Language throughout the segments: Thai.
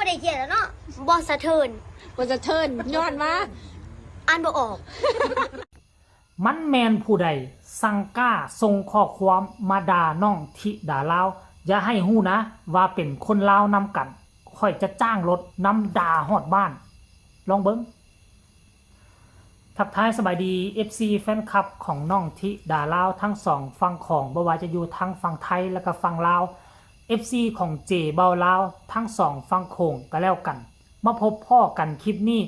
ได้เขียนแล้วเนาะบอสะเทินย้อนมาอ่านบ่ออกมันแมนผู้ใดสั่งกล้าส่งข้อความมาด่าน้องธิดาลาวอย่าให้ฮู้นะว่าเป็นคนลาวนำกันค่อยจะจ้างรถนำด่าฮอดบ้านลองเบิ่งทักทายสบายดี FC แฟนคลับของน้องธิดาลาวทั้งสองฝั่งของบ่ว่าจะอยู่ทั้งฝั่งไทยและก็ฝั่งลาว FC ของเจเบาลาวทั้งสองฝั่งโขงก็แล้วกันมาพบพ่อกันคลิปนี้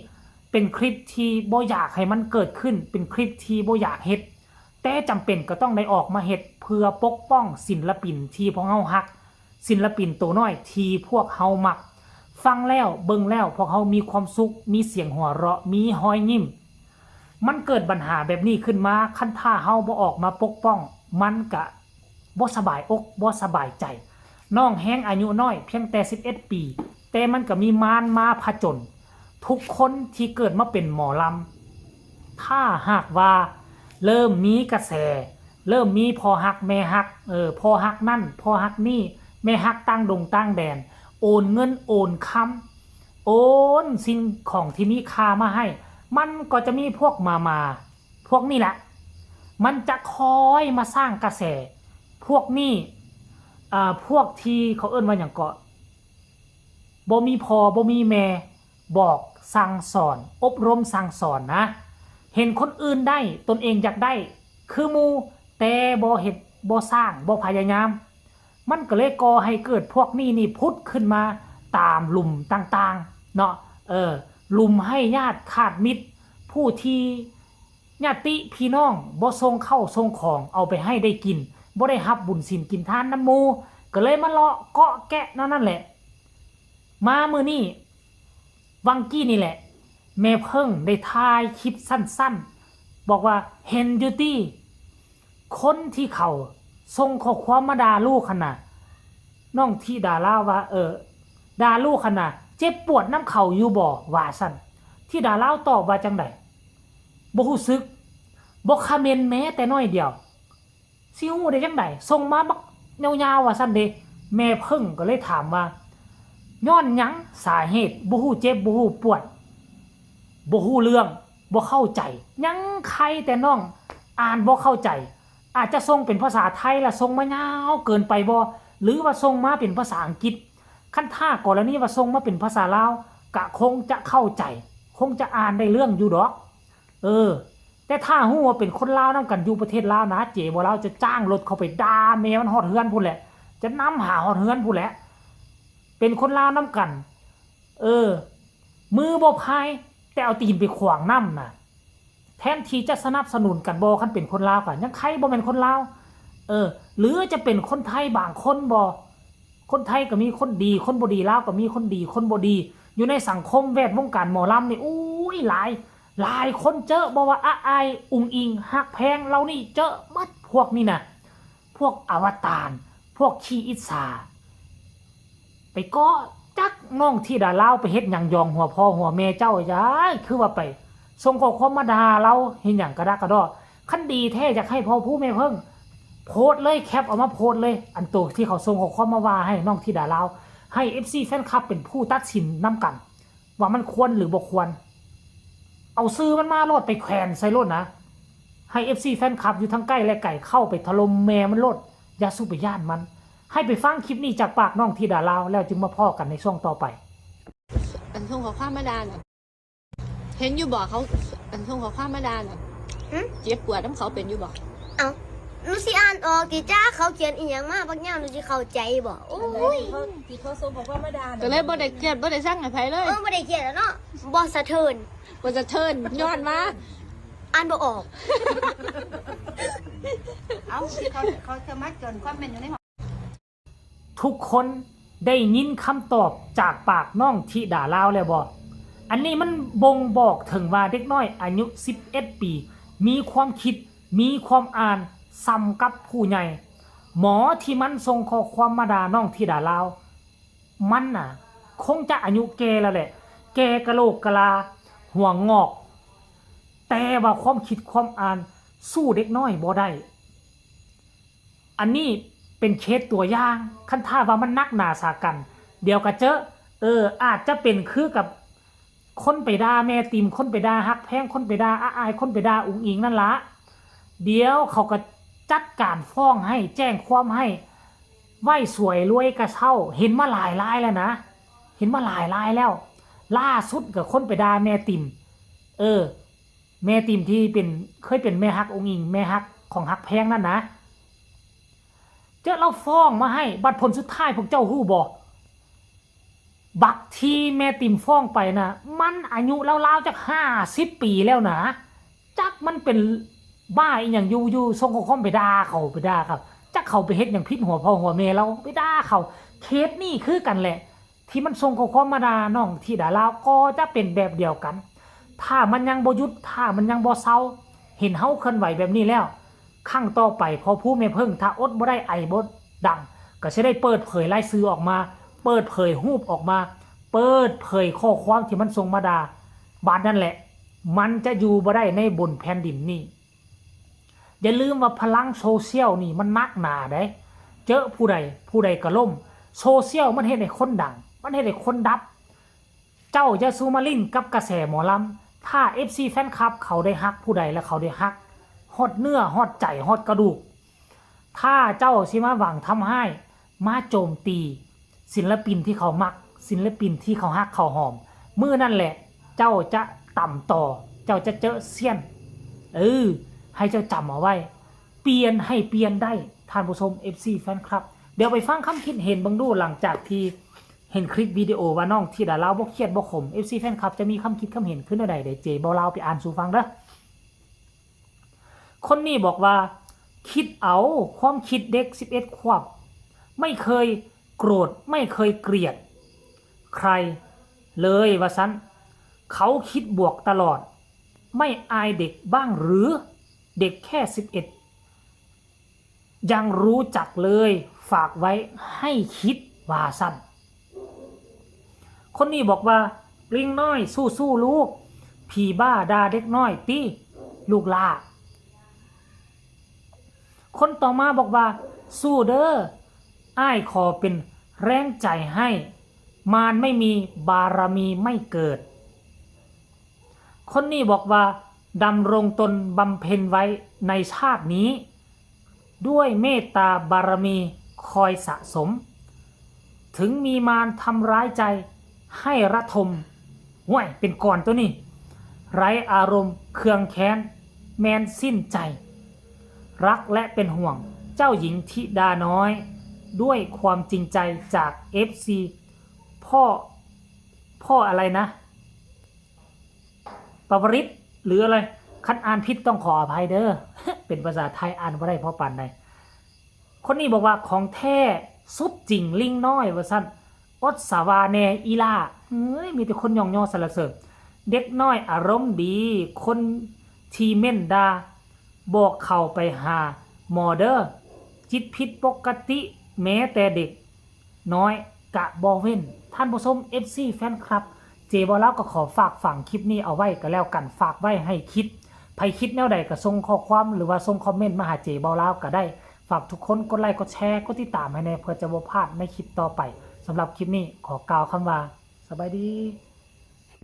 เป็นคลิปที่บ่อยากให้มันเกิดขึ้นเป็นคลิปที่บ่อยากเฮ็ดแต่จำเป็นก็ต้องได้ออกมาเฮ็ดเพื่อปกป้องศิลปินที่พวกเฮาฮักศิลปินตัวน้อยที่พวกเฮามักฟังแล้วเบิ่งแล้วพวกเฮามีความสุขมีเสียงหัวเราะมีรอยยิ้มมันเกิดปัญหาแบบนี้ขึ้นมาคันถ้าเฮาบ่ออกมาปกป้องมันก็บ่สบายอกบ่สบายใจน้องแฮงอายุน้อยเพียงแต่11ปีแต่มันก็มีมารมาผจญทุกคนที่เกิดมาเป็นหมอลำถ้าหากว่าเริ่มมีกระแสเริ่มมีพอฮักแม่ฮักพอฮักนั่นพอฮักนี่แม่ฮักตั้งดงตั้งแดนโอนเงินโอนคำโอนสิ่งของที่มีค่ามาให้มันก็จะมีพวกมาพวกนี้แหละมันจะคอยมาสร้างกระแสพวกนี้พวกที่เขาเอิ้นว่าอย่างเกาะบ่มีพอบ่มีแม่บอกสั่งสอนอบรมสั่งสอนนะเห็นคนอื่นได้ตนเองอยากได้คือหมู่แต่บ่เฮ็ดบ่สร้างบ่พยายามมันก็เลยก่อให้เกิดพวกนี้นี่พุทธขึ้นมาตามหลุมต่างๆเนาะหลุมให้ญาติขาดมิตรผู้ที่ญาติพี่น้องบ่ส่งเข้าส่งของเอาไปให้ได้กินบ่ได้รับบุญศีลกินทานน้ำหมู่ก็เลยมาเลาะเกาะแกะนั่นแหละมามื้อนี้วังกี้นี่แหละแม่เพิ่งได้ถ่ายคลิปสั้นๆบอกว่าเห็นอยู่ตี้คนที่เขาส่งข้อความมาด่าลูกขนาดน้องที่ด่าล่าว่าด่าลูกขนาดเจ็บปวดน้ำเข่าอยู่บ่ว่าสั่นที่ด่าเล่าตอบว่าจังไดบ่รู้สึกบ่คอมเมนต์แม้แต่น้อยเดียวสิฮู้ได้จังไดส่งมาบักยาวๆว่าสั่นเด้แม่เพิ่งก็เลยถามว่าย้อนหยังสาเหตุบ่ฮู้เจ็บบ่ฮู้ปวดบ่ฮู้เรื่องบ่เข้าใจยังใครแต่น้องอ่านบ่เข้าใจอาจจะส่งเป็นภาษาไทยละส่งมายาวเกินไปบ่หรือว่าส่งมาเป็นภาษาอังกฤษคันถ้ากรณีว่าส่งมาเป็นภาษาลาวก็คงจะเข้าใจคงจะอ่านได้เรื่องอยู่ดอกแต่ถ้าฮู้ว่าเป็นคนลาวนำกันอยู่ประเทศลาวนะเจ๋บ่ลาวจะจ้างรถเข้าไปด่าแม่มันฮอดเฮือนพุ่นแหละจะนำหาฮอดเฮือนพุ่นแหละเป็นคนลาวนำกันมือบ่พายแต่เอาตีนไปขวางน้ำน่ะแทนที่จะสนับสนุนกันบ่คันเป็นคนลาวกันยังใครบ่แม่นคนลาวหรือจะเป็นคนไทยบางคนบ่คนไทยก็มีคนดีคนบ่ดีลาวก็มีคนดีคนบ่ดีอยู่ในสังคมแวดวงการหมอลำนี่อุ้ยหลายคนเจอบ่ว่าอายอุงอิงฮักแพงเรานี่เจอหมดพวกนี้น่ะพวกอวตารพวกขี้อิจฉาไปก็จักน้องที่ดาลาวไปเฮ็ดหยังยองหัวพ่อหัวแม่เจ้าย้ายคือว่าไปส่งข้อความมาด่าเราเฮ็ดหยังกระดากกระดอคันดีแท้อยากให้พ่อผู้แม่เพิ่งโพสเลยแคปเอามาโพสเลยอันตัวที่เขาส่งข้อความมาว่าให้น้องที่ดาลาวให้ FC แฟนคลับเป็นผู้ตัดสินนำกันว่ามันควรหรือบ่ควรเอาซื้อมันมาโลดไปแขวนใส่รถนะให้ FC แฟนคลับอยู่ทั้งใกล้และไกลเข้าไปถล่มแม่มันโลดอย่าสู้ไปย่านมันให้ไปฟังคลิปนี้จากปากน้องที่ดาลาวแล้วจึงมาพ้อกันในช่วงต่อไปอันส่งข้อความมาด่าน่ะเห็นอยู่บ่เขาอันส่งข้อความมาด่าน่ะเจ็บปวดน้ำเขาเป็นอยู่บ่เอ้าหนูสิอ่านออกติจ้าเขาเขียนอีหยังมาบางอย่างหนูสิเข้าใจบ่โอ้ยที่เขาส่งบอกว่ามาด่าก็เลยบ่ได้เกลียดบ่ได้สั่งให้ไผเลยบ่ได้เขียนแล้วเนาะบอสะเทินย้อนมาอ่านบ่ออกเอาเขาจะมาจนความเป็นอยู่ในทุกคนได้ยินคำตอบจากปากน้องธิดาลาวแล้วบ่อันนี้มันบ่งบอกถึงว่าเด็กน้อยอายุ11ปีมีความคิดมีความอ่านซ้ำกับผู้ใหญ่หมอที่มันส่งข้อความมาด่าน้องธิดาลาวมันน่ะคงจะอายุแก่แล้วแหละแก่กะโหลกกะลาหัวงอกแต่ว่าความคิดความอ่านสู้เด็กน้อยบ่ได้อันนี้เป็นเคสตัวอย่างคันถ้าว่ามันนักหนาสากันเดี๋ยวก็เจอ อาจจะเป็นคือกับคนไปด่าแม่ติมคนไปด่าฮักแพงคนไปด่าอาอายคนไปด่าอุ๋งอิงนั่นละเดี๋ยวเขาก็จัดการฟ้องให้แจ้งความให้ไหว้สวยรวยกระเช้าเห็นมาหลายรายแล้วนะเห็นมาหลายรายแล้วล่าสุดกับคนไปด่าแม่ติมแม่ติมที่เป็นเคยเป็นแม่ฮักอุ๋งอิงแม่ฮักของฮักแพงนั่นนะเจ้าเราฟ้องมาให้บัดผลสุดท้ายพวกเจ้าฮู้บ่บักที่แม่ติมฟ้องไปนะมันอายุราวๆจาก50 ปีแล้วนะจักมันเป็นบ้าอีหยังอยู่ส่งข้อความไปด่าครับจักเขาไปเฮ็ดหยังผิดหัวพ่อหัวแม่เราไปด่าเขาเคสนี่คือกันแหละที่มันส่งข้อความมาด่าน้องที่ด่าเราก็จะเป็นแบบเดียวกันถ้ามันยังบ่หยุดถ้ามันยังบ่เซาเห็นเฮาเคลื่อนไหวแบบนี้แล้วครั้งต่อไปพอผู้แม่เพิ่งถ้าอดบ่ได้ไอบ่ดังก็สิได้เปิดเผยรายชื่อออกมาเปิดเผยรูปออกมาเปิดเผยข้อความที่มันส่งมาด่าบาดนั่นแหละมันจะอยู่บ่ได้ในบนแผ่นดินนี่อย่าลืมว่าพลังโซเชียลนี่มันนักหนาได้เจอผู้ใดก็ล่มโซเชียลมันเฮ็ดให้คนดังมันเฮ็ดให้คนดับเจ้าจะซูมาลินกับกระแสหมอลำถ้า FC แฟนคลับเขาได้ฮักผู้ใดและเขาได้ฮักฮอดเนื้อฮอดใจฮอดกระดูกถ้าเจ้าสิมาหวังทำให้มาโจมตีศิลปินที่เขามักศิลปินที่เขาฮักเขาหอมมื้อนั่นแหละเจ้าจะต่ำต่อเจ้าจะเจอเสี้ยนให้เจ้าจำเอาไว้เปลี่ยนให้เปลี่ยนได้ท่านผู้ชม FC แฟนคลับเดี๋ยวไปฟังคำคิดเห็นบังดูหลังจากที่เห็นคลิปวิดีโอว่าน้องที่ดาราบ่เครียดบ่ขม FC แฟนคลับจะมีคำคิดคำเห็นขึ้นใดเดี๋ยวเจบ่เล่าไปอ่านสู่ฟังเด้อคนนี้บอกว่าคิดเอาความคิดเด็ก11 ขวบไม่เคยโกรธไม่เคยเกลียดใครเลยว่าซั่นเขาคิดบวกตลอดไม่อายเด็กบ้างหรือเด็กแค่11ยังรู้จักเลยฝากไว้ให้คิดว่าซั่นคนนี้บอกว่าลิงน้อยสู้ๆลูกผีบ้าด่าเด็กน้อยติลูกลาคนต่อมาบอกว่าสู้เด้ออ้ายขอเป็นแรงใจให้มารไม่มีบารมีไม่เกิดคนนี้บอกว่าดำรงตนบำเพ็ญไว้ในชาตินี้ด้วยเมตตาบารมีคอยสะสมถึงมีมารทำร้ายใจให้ระทมห่วยเป็นก่อนตัวนี้ไร้อารมณ์เคืองแค้นแมนสิ้นใจรักและเป็นห่วงเจ้าหญิงธิดาน้อยด้วยความจริงใจจาก FC พ่ออะไรนะปวริศหรืออะไรคันอ่านผิดต้องขออภัยเด้อ เป็นภาษาไทยอ่านบ่ได้เพราะปานใดคนนี้บอกว่าของแท้สุดจริงลิงน้อยว่าซั่นอดสาวาแนอีลามีแต่คนย่องย่อสรรเสริญเด็กน้อยอารมณ์ดีคนทีเม่นดาบอกเข้าไปหาหมอเด้อจิตผิดปกติแม้แต่เด็กน้อยกะบ่เว้นท่านผู้ชม FC แฟนคลับเจบ่เล่าก็ขอฝากฝังคลิปนี้เอาไว้ก็แล้วกันฝากไว้ให้คิดใครคิดแนวใดก็ส่งข้อความหรือว่าส่งคอมเมนต์มาหาเจบ่เล่าก็ได้ฝากทุกคนกดไลค์กดแชร์กดติดตามให้แน่เพื่อจะบ่พลาดในคลิปต่อไปสำหรับคลิปนี้ขอกล่าวคำว่าสบายดี